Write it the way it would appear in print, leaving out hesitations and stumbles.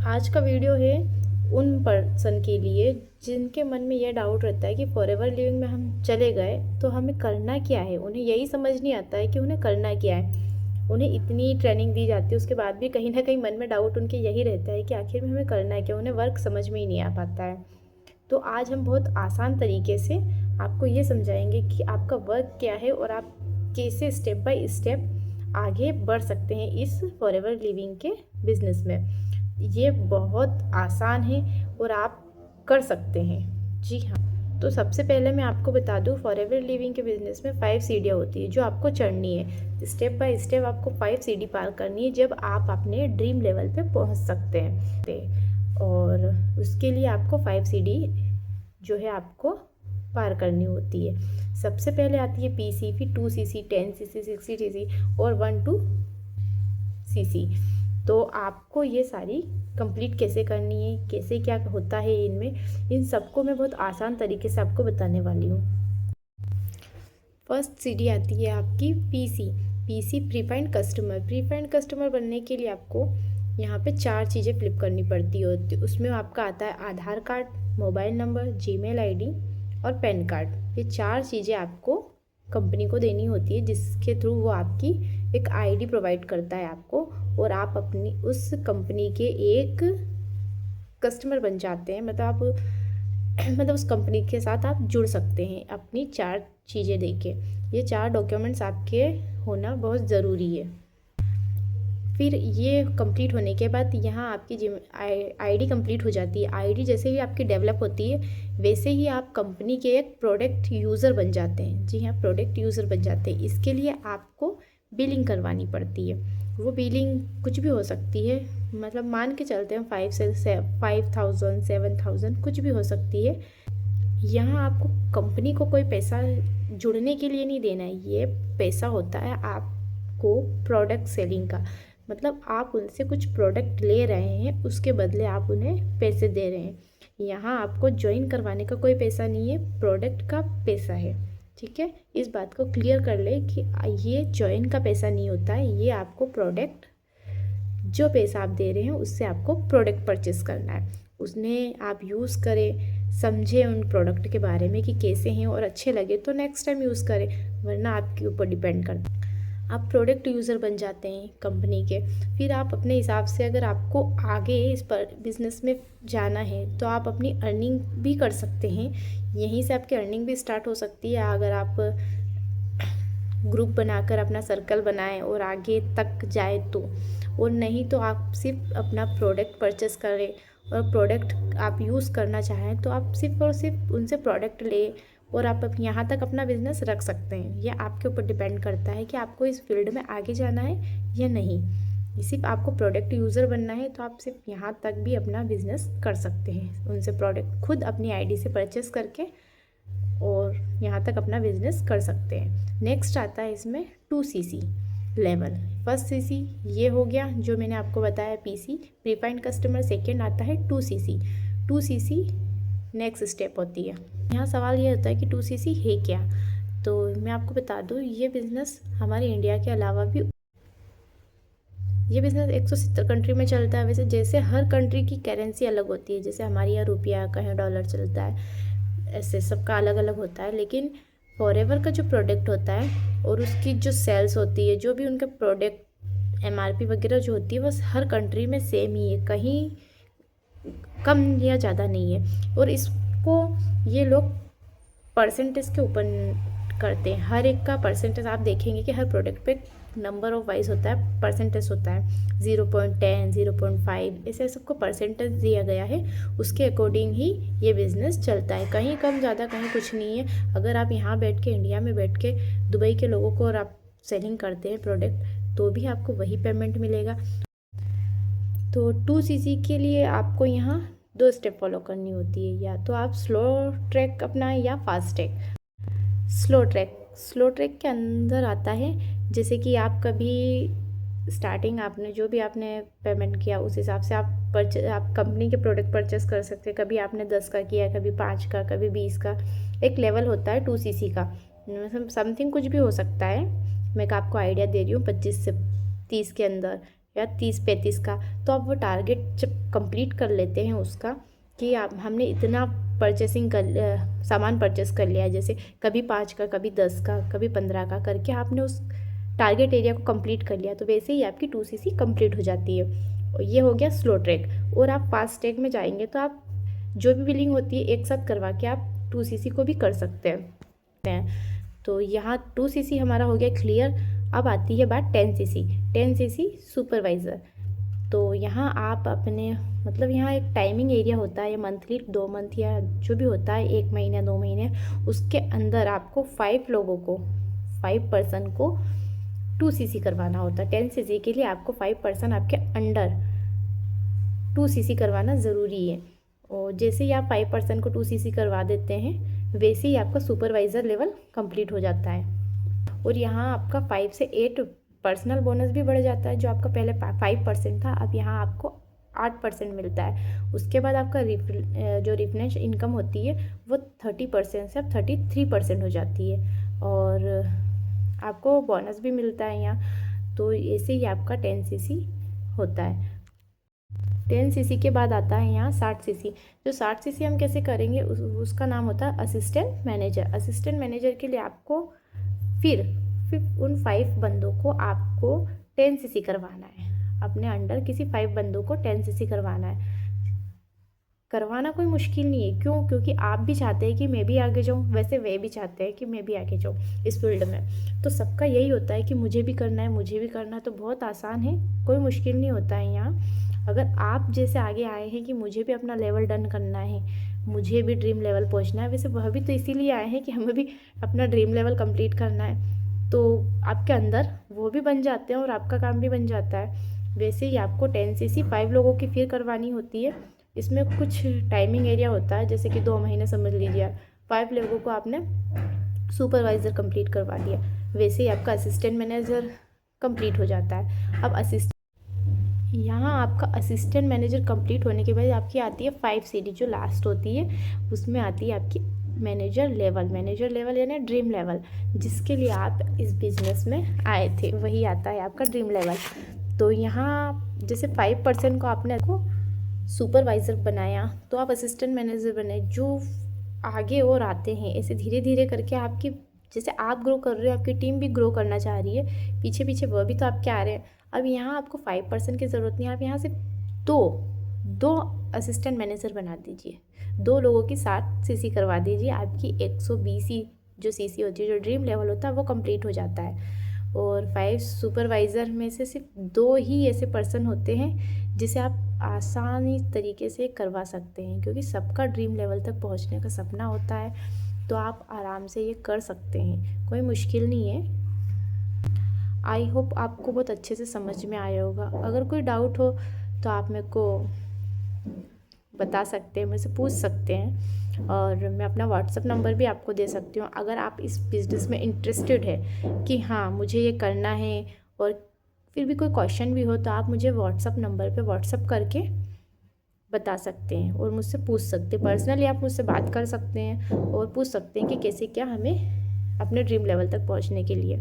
आज का वीडियो है उन पर्सन के लिए जिनके मन में यह डाउट रहता है कि फॉरएवर लिविंग में हम चले गए तो हमें करना क्या है। उन्हें यही समझ नहीं आता है कि उन्हें करना क्या है। उन्हें इतनी ट्रेनिंग दी जाती है, उसके बाद भी कहीं ना कहीं मन में डाउट उनके यही रहता है कि आखिर में हमें करना है क्या। उन्हें वर्क समझ में ही नहीं आ पाता है। तो आज हम बहुत आसान तरीके से आपको ये समझाएंगे कि आपका वर्क क्या है और आप कैसे स्टेप बाय स्टेप आगे बढ़ सकते हैं इस फॉरएवर लिविंग के बिजनेस में। ये बहुत आसान है और आप कर सकते हैं। जी हाँ, तो सबसे पहले मैं आपको बता दूं, फॉरएवर लिविंग के बिजनेस में 5 सीढ़ियाँ होती है जो आपको चढ़नी है। स्टेप बाय स्टेप आपको 5 सीढ़ी पार करनी है जब आप अपने ड्रीम लेवल पे पहुंच सकते हैं। और उसके लिए आपको 5 सीढ़ी जो है आपको पार करनी होती है। सबसे पहले आती है पीसी, फिर 2 सीसी, 10 सीसी, 60 सीसी और 1 2 सीसी। तो आपको ये सारी कंप्लीट कैसे करनी है, कैसे क्या होता है इनमें, इन सबको मैं बहुत आसान तरीके से आपको बताने वाली हूँ। फर्स्ट सीढ़ी आती है आपकी PC. PC preferred customer. Preferred customer बनने के लिए आपको यहाँ पे 4 चीज़ें फ्लिप करनी पड़ती होती। उसमें आपका आता है Aadhaar card, mobile number, Gmail ID और पैन कार्ड। ये 4 चीज़ें आपको कंपनी को देनी होती है, जिसके थ्रू वो आपकी एक आईडी प्रोवाइड करता है आपको, और आप अपनी उस कंपनी के एक कस्टमर बन जाते हैं। मतलब उस कंपनी के साथ आप जुड़ सकते हैं अपनी 4 चीज़ें देके। ये 4 डॉक्यूमेंट्स आपके होना बहुत ज़रूरी है। फिर ये कंप्लीट होने के बाद यहाँ आपकी जिम आईडी कंप्लीट हो जाती है। आईडी जैसे ही आपकी डेवलप होती है वैसे ही आप कंपनी के एक प्रोडक्ट यूज़र बन जाते हैं। जी हाँ, प्रोडक्ट यूज़र बन जाते हैं। इसके लिए आपको बिलिंग करवानी पड़ती है। वो बिलिंग कुछ भी हो सकती है, मतलब मान के चलते हैं 5 से 5000 7000 कुछ भी हो सकती है। यहाँ आपको कंपनी को कोई पैसा जुड़ने के लिए नहीं देना है। ये पैसा होता है आपको प्रोडक्ट सेलिंग का। मतलब आप उनसे कुछ प्रोडक्ट ले रहे हैं, उसके बदले आप उन्हें पैसे दे रहे हैं। यहाँ आपको ज्वाइन करवाने का कोई पैसा नहीं है, प्रोडक्ट का पैसा है। ठीक है, इस बात को क्लियर कर ले कि ये ज्वाइन का पैसा नहीं होता है। ये आपको प्रोडक्ट, जो पैसा आप दे रहे हैं उससे आपको प्रोडक्ट परचेस करना है। उसने आप यूज़ करें, समझे उन प्रोडक्ट के बारे में कि कैसे हैं, और अच्छे लगे तो नेक्स्ट टाइम यूज़ करें, वरना आपके ऊपर डिपेंड करता है। आप प्रोडक्ट यूज़र बन जाते हैं कंपनी के। फिर आप अपने हिसाब से, अगर आपको आगे इस पर बिज़नेस में जाना है तो आप अपनी अर्निंग भी कर सकते हैं। यहीं से आपकी अर्निंग भी स्टार्ट हो सकती है अगर आप ग्रुप बनाकर अपना सर्कल बनाएं और आगे तक जाए तो। और नहीं तो आप सिर्फ अपना प्रोडक्ट परचेस करें और प्रोडक्ट आप यूज़ करना चाहें तो आप सिर्फ और सिर्फ उनसे प्रोडक्ट ले और आप यहाँ तक अपना बिजनेस रख सकते हैं। यह आपके ऊपर डिपेंड करता है कि आपको इस फील्ड में आगे जाना है या नहीं। सिर्फ आपको प्रोडक्ट यूज़र बनना है तो आप सिर्फ यहाँ तक भी अपना बिजनेस कर सकते हैं, उनसे प्रोडक्ट खुद अपनी आईडी से परचेस करके, और यहाँ तक अपना बिजनेस कर सकते हैं। नेक्स्ट आता है इसमें 2 सीसी लेवल। फर्स्ट सीसी ये हो गया जो मैंने आपको बताया, पीसी प्रीफाइंड कस्टमर। सेकंड आता है 2 सीसी। 2 सीसी नेक्स्ट स्टेप होती है। यहाँ सवाल ये होता है कि 2 सीसी है क्या। तो मैं आपको बता दूँ, ये बिज़नेस हमारे इंडिया के अलावा भी, ये बिज़नेस 170 कंट्री में चलता है। वैसे जैसे हर कंट्री की करेंसी अलग होती है, जैसे हमारे यहाँ रुपया, कहीं डॉलर चलता है, ऐसे सबका अलग अलग होता है। लेकिन फॉरएवर का जो प्रोडक्ट होता है और उसकी जो सेल्स होती है, जो भी उनका प्रोडक्ट एमआरपी वगैरह जो होती है, वो हर कंट्री में सेम ही है, कहीं कम या ज़्यादा नहीं है। और इसको ये लोग परसेंटेज के ऊपर करते हैं। हर एक का परसेंटेज आप देखेंगे कि हर प्रोडक्ट पे नंबर ऑफ वाइज होता है, परसेंटेज होता है 0.10 0.5, ऐसे सबको परसेंटेज दिया गया है। उसके अकॉर्डिंग ही ये बिज़नेस चलता है, कहीं कम ज़्यादा कहीं कुछ नहीं है। अगर आप यहाँ बैठ के, इंडिया में बैठ के दुबई के लोगों को और आप सेलिंग करते हैं प्रोडक्ट, तो भी आपको वही पेमेंट मिलेगा। तो 2 सीसी के लिए आपको यहाँ 2 स्टेप फॉलो करनी होती है, या तो आप स्लो ट्रैक अपनाएं या फास्ट ट्रैक। स्लो ट्रैक के अंदर आता है, जैसे कि आप कभी स्टार्टिंग आपने जो भी आपने पेमेंट किया उस हिसाब से आप कंपनी के प्रोडक्ट परचेस कर सकते हैं। कभी आपने 10 का किया, कभी 5 का, कभी 20 का। एक लेवल होता है 2 सीसी का, समथिंग कुछ भी हो सकता है। मैं आपको आइडिया दे रही हूँ 25 से 30 के अंदर या 30-35 का। तो आप वो टारगेट जब कंप्लीट कर लेते हैं उसका कि आप हमने इतना परचेसिंग कर सामान परचेस कर लिया है, जैसे कभी 5 का, कभी 10 का, कभी 15 का करके आपने उस टारगेट एरिया को कंप्लीट कर लिया, तो वैसे ही आपकी 2cc कंप्लीट हो जाती है। और ये हो गया स्लो ट्रैक। और आप फास्ट ट्रैक में जाएंगे तो आप जो भी बिलिंग होती है एक साथ करवा के आप 2cc को भी कर सकते हैं। तो यहाँ 2cc हमारा हो गया क्लियर। अब आती है बात 10cc। 10cc supervisor. तो यहाँ आप अपने मतलब यहाँ एक टाइमिंग एरिया होता है, मंथली 2 मंथ या जो भी होता है 1 महीने 2 महीने, उसके अंदर आपको 5 लोगों को 5 पर्सन को 2cc करवाना होता है। 10cc के लिए आपको 5 पर्सन आपके अंडर 2cc करवाना ज़रूरी है। और जैसे ही आप 5 पर्सन को 2cc करवा देते हैं वैसे ही आपका सुपरवाइज़र लेवल कंप्लीट हो जाता है। और यहाँ आपका 5 से 8 पर्सनल बोनस भी बढ़ जाता है। जो आपका पहले 5% था, अब यहाँ आपको 8% मिलता है। उसके बाद आपका जो रिफरेंस इनकम होती है वो 30% से अब 33% हो जाती है। और आपको बोनस भी मिलता है यहाँ। तो ऐसे ही आपका 10cc होता है। 10cc के बाद आता है यहाँ 60cc। जो 60cc हम कैसे करेंगे उसका नाम होता है असिस्टेंट मैनेजर। असिस्टेंट मैनेजर के लिए आपको फिर उन 5 बंदों को आपको 10cc करवाना है। अपने अंडर किसी 5 बंदों को 10cc करवाना है। करवाना कोई मुश्किल नहीं है। क्यों? क्योंकि आप भी चाहते हैं कि मैं भी आगे जाऊँ, वैसे वे भी चाहते हैं कि मैं भी आगे जाऊँ इस फील्ड में। तो सबका यही होता है कि मुझे भी करना है, मुझे भी करना है। तो बहुत आसान है, कोई मुश्किल नहीं होता है यहाँ। अगर आप जैसे आगे आए हैं कि मुझे भी अपना लेवल डन करना है, मुझे भी ड्रीम लेवल पहुँचना है, वैसे वह भी तो इसीलिए आए हैं कि हमें भी अपना ड्रीम लेवल कंप्लीट करना है, तो आपके अंदर वो भी बन जाते हैं और आपका काम भी बन जाता है। वैसे ही आपको 10cc 5 लोगों की फिर करवानी होती है। इसमें कुछ टाइमिंग एरिया होता है, जैसे कि 2 महीने समझ लीजिए। 5 लोगों को आपने सुपरवाइज़र कंप्लीट करवा दिया, वैसे ही आपका असिस्टेंट मैनेजर कंप्लीट हो जाता है। अब यहाँ आपका असिस्टेंट मैनेजर कंप्लीट होने के बाद आपकी आती है 5 सीढ़ी जो लास्ट होती है, उसमें आती है आपकी मैनेजर लेवल यानी ड्रीम लेवल, जिसके लिए आप इस बिज़नेस में आए थे, वही आता है आपका ड्रीम लेवल। तो यहाँ जैसे 5% को आपने सुपरवाइज़र बनाया तो आप असिस्टेंट मैनेजर बने। जो आगे और आते हैं ऐसे धीरे धीरे करके आपकी, जैसे आप ग्रो कर रहे हो आपकी टीम भी ग्रो करना चाह रही है, पीछे पीछे वह भी तो आपके आ रहे हैं। अब यहाँ आपको 5% की ज़रूरत नहीं है, आप यहाँ से दो असिस्टेंट मैनेजर बना दीजिए, 2 लोगों की 60cc करवा दीजिए। आपकी 120 जो सीसी होती है, जो ड्रीम लेवल होता है, वो कंप्लीट हो जाता है। और 5 सुपरवाइज़र में से सिर्फ 2 ही ऐसे पर्सन होते हैं जिसे आप आसानी तरीके से करवा सकते हैं, क्योंकि सबका ड्रीम लेवल तक पहुंचने का सपना होता है। तो आप आराम से ये कर सकते हैं, कोई मुश्किल नहीं है। आई होप आपको बहुत अच्छे से समझ में आया होगा। अगर कोई डाउट हो तो आप मेरे को बता सकते हैं, मुझसे पूछ सकते हैं, और मैं अपना व्हाट्सअप नंबर भी आपको दे सकती हूँ। अगर आप इस बिज़नेस में इंटरेस्टेड है कि हाँ मुझे ये करना है, और फिर भी कोई क्वेश्चन भी हो तो आप मुझे व्हाट्सअप नंबर पे व्हाट्सअप करके बता सकते हैं और मुझसे पूछ सकते हैं। पर्सनली आप मुझसे बात कर सकते हैं और पूछ सकते हैं कि कैसे क्या हमें अपने ड्रीम लेवल तक पहुँचने के लिए।